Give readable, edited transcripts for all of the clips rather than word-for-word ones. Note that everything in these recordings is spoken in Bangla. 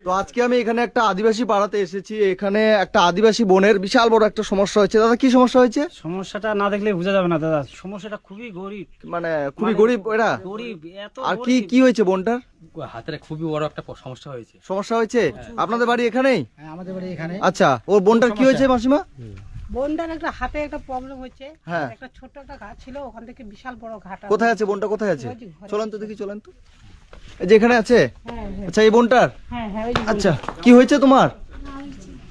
তো আজকে আমি এখানে একটা আদিবাসী পাড়াতে এসেছি। এখানে একটা আদিবাসী বোনের বিশাল বড় একটা সমস্যা হয়েছে। দাদা কি সমস্যা হয়েছে? সমস্যাটা না দেখলে বোঝা যাবে না দাদা, সমস্যাটা খুবই গরিব, মানে খুবই গরিব এরা। গরিব এত আর কি কি হয়েছে বোনটার? হাতের খুবই বড় একটা সমস্যা হয়েছে। সমস্যা হয়েছে? আপনাদের বাড়ি এখানেই? হ্যাঁ, আমাদের বাড়ি এখানে। আচ্ছা, ওর বোনটার কি হয়েছে মাসিমা? বোনটার একটা হাতে একটা প্রবলেম হচ্ছে। হ্যাঁ। একটা ছোট একটা ঘা ছিল, ওখান থেকে বিশাল বড় ঘাটা। কোথায় আছে বোনটা? কোথায় আছে? ওই যে ঘরে। চলেন তো দেখি, চলেন তো। এই যে এখানে আছে? হ্যাঁ হ্যাঁ আচ্ছা, এই বোনটার? হ্যাঁ হ্যাঁ, ওই যে আচ্ছা, কি হয়েছে তোমার?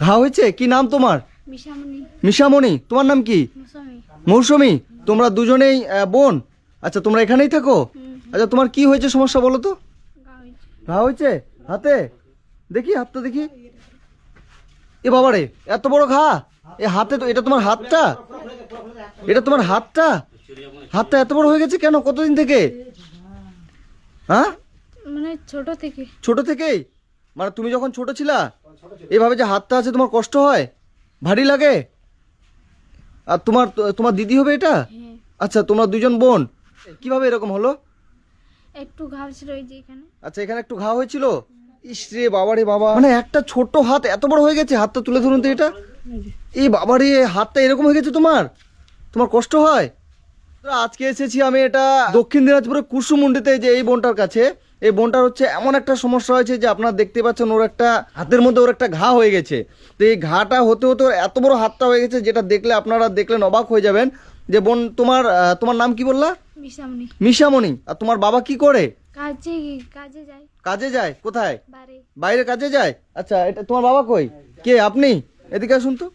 ঘা হয়েছে? কি নাম তোমার? মিশামণি মিশামণি। তোমার নাম কি? মুসামি মৌসুমী। তোমরা দুজনেই বোন? আচ্ছা, তোমরা এখানেই থাকো? আচ্ছা, তোমার কি হয়েছে সমস্যা বলো তো? ঘা হয়েছে হাতে? দেখি হাতটা দেখি। এ বাবারে, এত বড় ঘা এ হাতে! তো এটা তোমার হাতটা? এটা তোমার হাতটা? হাতটা এত বড় হয়ে গেছে কেন? কতদিন থেকে? হ্যাঁ, মানে ছোট থেকে। ছোট থেকেই? মানে তুমি যখন ছোট ছিলা এভাবে যে হাতটা আছে তোমার কষ্ট হয়? ভারী লাগে? আর তোমার তোমার দিদি হবে এটা? হ্যাঁ, আচ্ছা, তোমরা দুজন বোন। কিভাবে এরকম হলো? একটু ঘাও ছিল এই যে এখানে। আচ্ছা, এখানে একটু ঘা হয়েছিল? ইস রে বাবা রে বাবা, মানে একটা ছোট হাত এত বড় হয়ে গেছে। হাতটা তুলে ধরুন তো এটা। এই বাবা রে, হাতটা এরকম হয়ে গেছে তোমার? তোমার কষ্ট হয়? তো আজকে এসেছি আমি এটা দক্ষিণ দিনাজপুরের কুসুমুন্ডিতে, যে এই বোনটার কাছে। এই বোনটার হচ্ছে এমন একটা সমস্যা হয়েছে যে আপনারা দেখতে পাচ্ছেন, ওর একটা হাতের মধ্যে ওর একটা ঘা হয়ে গেছে। তো এই ঘাটা হতে হতে ওর এত বড় হাতটা হয়ে গেছে, যেটা দেখলে আপনারা দেখলেন অবাক হয়ে যাবেন। যে বোন, তোমার নাম কি বললা? মিশামণি। মিশামণি। আর তোমার বাবা কি করে? কাজে কাজে যায় কাজে যায়? কোথায়? বাড়ি। বাইরে কাজে যায়? আচ্ছা, এটা তোমার বাবা কই? কে আপনি? এদিকে আসুন তো।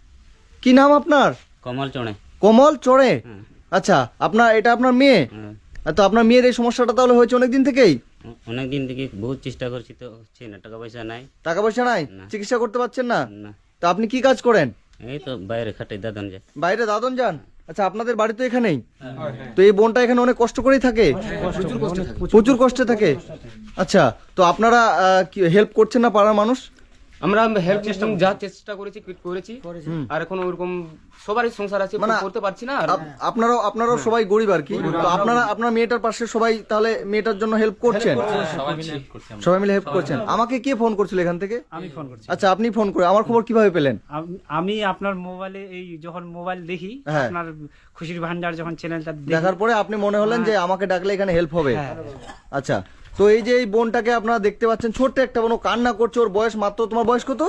কি নাম আপনার? কমল চড়ে। কমল চড়ে। আচ্ছা, এটা আপনার মেয়ে? তো আপনার মেয়ের এই সমস্যাটা তাহলে হয়েছে অনেকদিন থেকেই? অনেকদিন থেকে বহুত চেষ্টা করছি, তো হচ্ছে না, টাকা পয়সা নাই। টাকা পয়সা নাই? না। চিকিৎসা করতে পারছেন না? না, তো আপনি কি কাজ করেন? এই তো বাইরে খাটাই দাদন যায়। বাইরে দাদন যান? আচ্ছা, আপনাদের বাড়ি তো এখানেই? তো এই বোনটা এখানে অনেক কষ্ট করেই থাকে? প্রচুর কষ্টে থাকে? আচ্ছা, তো আপনারা কি হেল্প করছেন না পাড়ার মানুষ? আমরা হেল্প যা চেষ্টা করেছি আর এখন ওরকম সবারই সংসার আছে, মানে করতে পারছি না। আর আপনারাও সবাই গরিব আর কি। তো আপনার মেয়েটার পাশে সবাই তাহলে মেয়েটার জন্য হেল্প করছেন? সবাই মিলে হেল্প করছেন। আমাকে কে ফোন করছিল এখান থেকে? আমি ফোন করছি। আচ্ছা, আপনি ফোন করে আমার খবর কিভাবে পেলেন? আমি আপনার মোবাইলে এই যখন মোবাইল দেখি, হ্যাঁ। আপনার খুশির ভান্ডার যখন চ্যানেলটা দেখার পরে আপনি মনে হলেন যে আমাকে ডাকলে এখানে হেল্প হবে। হ্যাঁ। আচ্ছা, তো এই যে এই বোনটাকে আপনারা দেখতে পাচ্ছেন, ছোট্ট একটা বোন, ও কান্না করছে। ওর বয়স মাত্র, তোমার বয়স কত?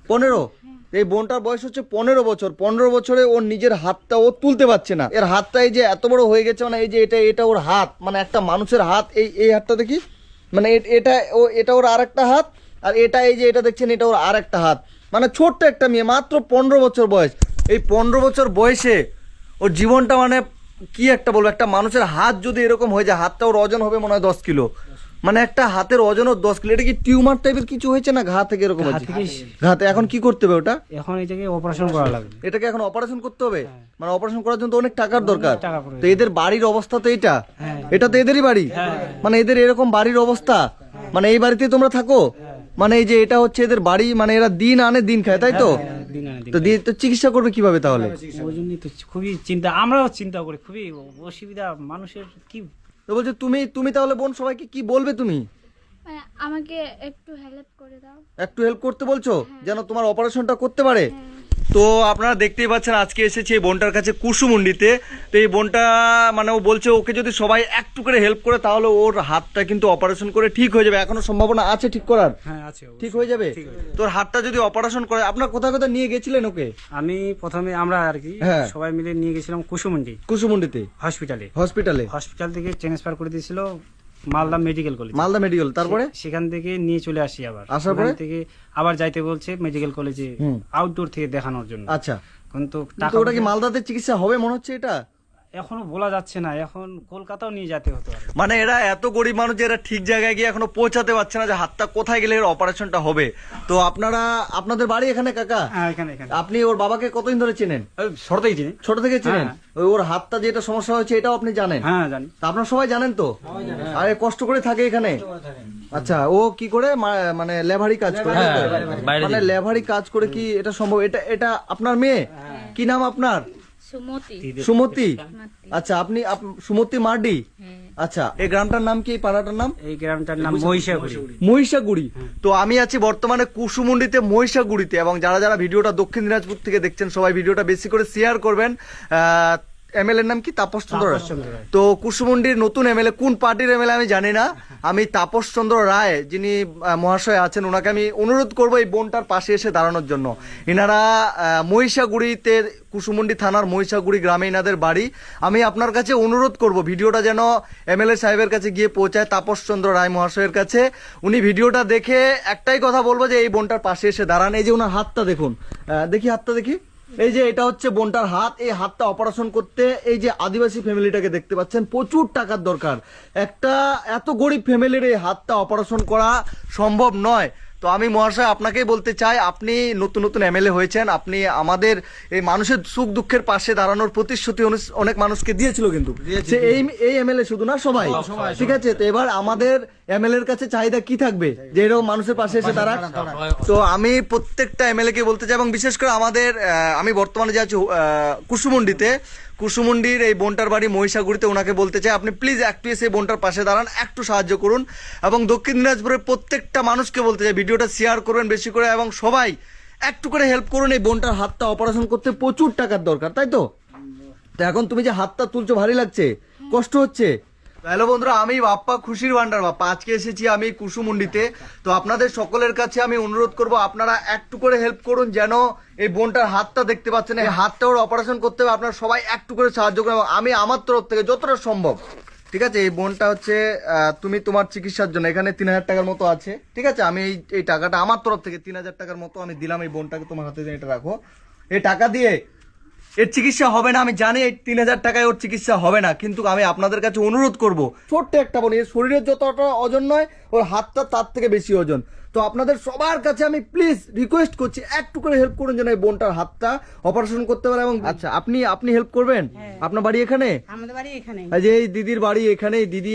15। এই বোনটার বয়স হচ্ছে 15 বছর। 15 বছরে ওর নিজের হাতটা ও তুলতে পারছে না। এর হাতটা এই যে এত বড় হয়ে গেছে, মানে এই যে এটা ওর হাত, মানে একটা মানুষের হাত। এই হাতটা দেখি, মানে এটা ওর আর একটা হাত। আর এটা এই যে এটা দেখছেন, এটা ওর আর একটা হাত। মানে ছোট্ট একটা মেয়ে, মাত্র 15 বছর বয়স। এই 15 বছর বয়সে ওর জীবনটা, মানে কি একটা বলবো, একটা মানুষের হাত যদি এরকম হয়ে যায়, হাতটা ওর ওজন হবে মনে হয় 10 কিলো। মানে একটা হাতের ওজন 10 কিলো। এটা কি টিউমার টাইপের কিছু হয়েছে না ঘা থেকে এরকম হয়েছে? ঘাতে এখন কি করতে হবে ওটা? এখন এই জায়গায় অপারেশন করা লাগবে। এটাকে এখন অপারেশন করতে হবে? মানে অপারেশন করার জন্য তো অনেক টাকার দরকার। টাকা পড়ে। তো এদের বাড়ির অবস্থা তো এটা? এটা তো এদেরই বাড়ি? মানে এদের এরকম বাড়ির অবস্থা, মানে এই বাড়িতেই তোমরা থাকো? মানে এই যে এটা হচ্ছে এদের বাড়ি, মানে এরা দিন আনে দিন খায়, তাই তো? তো চিকিৎসা করবে কিভাবে তাহলে? ওই জন্যই তো খুবই চিন্তা, আমরাও চিন্তা করি, খুবই অসুবিধা মানুষের। কি তো বলছে তুমি তাহলে বোন সবাইকে কি বলবে তুমি? মানে আমাকে একটু হেল্প করে দাও। একটু হেল্প করতে বলছো যেন তোমার অপারেশনটা করতে পারে? তো আপনারা দেখতেই পাচ্ছেন, আজকে এসেছে এই বোনটার কাছে কুসুমুন্ডিতে। তো এই বোনটা, মানে ও বলছে ওকে যদি সবাই একটু করে হেল্প করে তাহলে ওর হাতটা কিন্তু অপারেশন করে ঠিক হয়ে যাবে। এখনো সম্ভাবনা আছে ঠিক করার? হ্যাঁ আছে, ঠিক হয়ে যাবে? তোর হাতটা যদি অপারেশন করে, আপনার কোথায় কোথায় নিয়ে গেছিলেন ওকে? আমি প্রথমে আমরা আর কি হ্যাঁ। সবাই মিলে নিয়ে গেছিলাম কুসুমুন্ডিতে হসপিটালে। হসপিটাল থেকে ট্রান্সফার করে দিয়েছিল Malda medical college. Malda medical. তারপরে সেখান থেকে নিয়ে চলে আসি, আবার আসার পরে থেকে আবার যাইতে বলছে মেডিকেল কলেজে আউটডোর থেকে দেখানোর জন্য। আচ্ছা, কিন্তু তো ওটা কি মালদাতে চিকিৎসা হবে মনে হচ্ছে? এটা এখনো বলা যাচ্ছে না, এখন কলকাতাও নিয়ে যেতে হতে পারে। মানে এরা এত গরিব মানুষ যে এরা ঠিক জায়গায় গিয়ে এখনো পৌঁছাতে পারছে না যে হাতটা কোথায় গেলে এর অপারেশনটা হবে। তো আপনাদের বাড়ি এখানে কাকা? হ্যাঁ, এখানে। আপনি ওর বাবাকে কতদিন ধরে চেনেন? সরতেই চিনি। ছোট থেকে চেনেন? হ্যাঁ। ওর হাতটা যেটা সমস্যা হয়েছে এটাও আপনি জানেন? হ্যাঁ জানি। তা আপনারা সবাই জানেন তো? আরে কষ্ট করে থাকে এখানে? আচ্ছা, ও কি করে মানে লেভারি কাজ করে? মানে লেভারি কাজ করে কি এটা সম্ভব? এটা আপনার মেয়ে? কি নাম আপনার? সুমতি। আচ্ছা, আপনি সুমতি মার্ডি। হ্যাঁ। আচ্ছা, এই গ্রামটার নাম কি, এই পাড়াটার নাম? এই গ্রামটার নাম মহিষাগুড়ি। মহিষাগুড়ি। তো আমি আছি বর্তমানে কুসুমুন্ডিতে, মহিষাগুড়িতে, এবং যারা যারা ভিডিওটা দক্ষিণ দিনাজপুর থেকে দেখছেন সবাই ভিডিওটা বেশি করে শেয়ার করবেন। এমএলএ নাম কি? তাপস চন্দ্র রায়। তো কুসুমুন্ডির নতুন এমএলএ, কোন পার্টির এমএলএ আমি জানি না, আমি তাপস চন্দ্র রায় যিনি মহাশয় আছেন ওনাকে আমি অনুরোধ করব এই বোনটার পাশে এসে দাঁড়ানোর জন্য। ইনারা মহিষাগুড়িতে, কুসুমুন্ডি থানার মহিষাগুড়ি গ্রামে ইনাদের বাড়ি। আমি আপনার কাছে অনুরোধ করব ভিডিওটা যেন এমএলএ সাহেবের কাছে গিয়ে পৌঁছায়, তাপস চন্দ্র রায় মহাশয়ের কাছে। উনি ভিডিওটা দেখে একটাই কথা বলবো যে এই বোনটার পাশে এসে দাঁড়ান। এই যে ওনার হাতটা দেখুন, দেখি হাতটা দেখি। এই যে এটা হচ্ছে বোনটার হাত। এই হাতটা অপারেশন করতে এই যে আদিবাসী ফ্যামিলিটাকে দেখতে পাচ্ছেন, প্রচুর টাকার দরকার। একটা এত গরিব ফ্যামিলির এই হাতটা অপারেশন করা সম্ভব নয়। তো আমি মহাশয় আপনাকেই বলতে চাই, আপনি নতুন নতুন এমএলএ হয়েছেন, আপনি আমাদের এই মানুষের সুখ দুঃখের পাশে দাঁড়ানোর প্রতিশ্রুতি অনেক মানুষকে দিয়েছিল, কিন্তু সে এই এমএলএ শুধু না, সবাই। ঠিক আছে, তো এবার আমাদের এমএলএ এর কাছে চাহিদা কি থাকবে যে এরকম মানুষের পাশে এসে দাঁড়াক। তো আমি প্রত্যেকটা এমএলএ কে বলতে চাই, এবং বিশেষ করে আমাদের আমি বর্তমানে যে আছি কুসুমুন্ডিতে, কুসুমুন্ডির এই বোনটার বাড়ি মহিষাগুড়িতে, ওনাকে বলতে চাই আপনি প্লিজ একটু এসে বোনটার পাশে দাঁড়ান, একটু সাহায্য করুন। এবং দক্ষিণ দিনাজপুরের প্রত্যেকটা মানুষকে বলতে চাই ভিডিওটা শেয়ার করবেন বেশি করে, এবং সবাই একটু করে হেল্প করুন। এই বোনটার হাতটা অপারেশন করতে প্রচুর টাকার দরকার, তাই তো? তো এখন তুমি যে হাতটা তুলছো, ভারী লাগছে, কষ্ট হচ্ছে? হ্যালো বন্ধুরা, আমি বাপ্পা, খুশির ভান্ডার বাপ্পা। আজকে এসেছি আমি কুসুমুন্ডিতে। তো আপনাদের সকলের কাছে আমি অনুরোধ করব আপনারা একটু করে হেল্প করুন, যেন এই বোনটার হাতটা দেখতে পাচ্ছেন, এই হাতটা ওর অপারেশন করতে হবে। আপনারা সবাই একটু করে সাহায্য করুন, এবং আমি আমার তরফ থেকে যতটা সম্ভব। ঠিক আছে, এই বোনটা হচ্ছে তুমি তোমার চিকিৎসার জন্য এখানে 3000 টাকার মতো আছে। ঠিক আছে, আমি এই টাকাটা আমার তরফ থেকে 3000 টাকার মতো আমি দিলাম এই বোনটাকে, তোমার হাতে দিয়ে এটা রাখো। এই টাকা দিয়ে এর চিকিৎসা হবে না, আমি জানি এই 3000 টাকায় ওর চিকিৎসা হবে না, কিন্তু আমি আপনাদের কাছে অনুরোধ করব, ছোট্ট একটা বোন, এর শরীরের যতটা ওজন নয়, ওর হাতটা তার থেকে বেশি ওজন। তো আপনাদের সবার কাছে আমি প্লিজ রিকোয়েস্ট করছি একটু করে হেল্প করুন যেন এই বোনটার হাতটা অপারেশন করতে পারে। এবং আচ্ছা, আপনি হেল্প করবেন? আপনার বাড়ি এখানে? আমাদের বাড়ি এখানে। এই যে এই দিদির বাড়ি এখানে। দিদি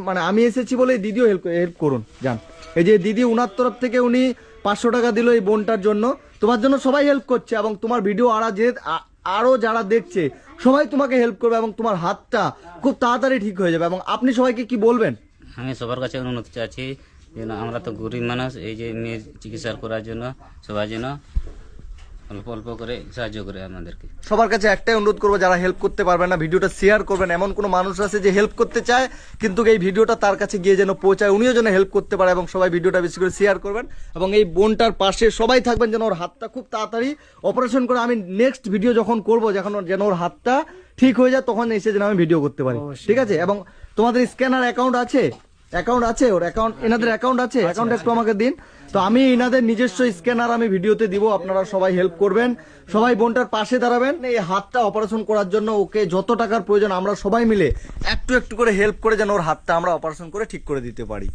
মানে আমি এসেছি বলে দিদিও হেল্প করুন, যান। এই যে দিদি, উনার তরফ থেকে উনি 500 টাকা দিল এই বোনটার জন্য। তোমার জন্য সবাই হেল্প করছে, এবং তোমার ভিডিও আরো যারা দেখছে সবাই তোমাকে হেল্প করবে, এবং তোমার হাতটা খুব তাড়াতাড়ি ঠিক হয়ে যাবে। এবং আপনি সবাইকে কি বলবেন? আমি সবার কাছে অনুরোধ চাচ্ছি যেন আমরা তো গরিব মানুষ, এই যে মেয়ের চিকিৎসা করার জন্য সবাই যেন অল্প অল্প করে সাহায্য করে আমাদেরকে। সবার কাছে একটাই অনুরোধ করবো, যারা হেল্প করতে পারবেন না ভিডিওটা শেয়ার করবেন। এমন কোনো মানুষ আছে যে হেল্প করতে চায় কিন্তু এই ভিডিওটা তার কাছে গিয়ে যেন পৌঁছায়, উনিও যেন হেল্প করতে পারে। এবং সবাই ভিডিওটা বেশি করে শেয়ার করবেন, এবং এই বোনটার পাশে সবাই থাকবেন যেন ওর হাতটা খুব তাড়াতাড়ি অপারেশন করে আমি নেক্সট ভিডিও যখন করবো, যেন ওর হাতটা ঠিক হয়ে যায়, তখন এসে যেন আমি ভিডিও করতে পারি। ঠিক আছে, এবং তোমাদের স্ক্যানার অ্যাকাউন্ট আছে? ওর অ্যাকাউন্ট, এনাদের অ্যাকাউন্ট আছে? অ্যাকাউন্ট একটু আমাকে দিন। তো আমি এনাদের নিজস্ব স্ক্যানার আমি ভিডিওতে দিব, আপনারা সবাই হেল্প করবেন, সবাই বোনটার পাশে দাঁড়াবেন। এই হাতটা অপারেশন করার জন্য ওকে যত টাকার প্রয়োজন আমরা সবাই মিলে একটু একটু করে হেল্প করে যেন ওর হাতটা আমরা অপারেশন করে ঠিক করে দিতে পারি।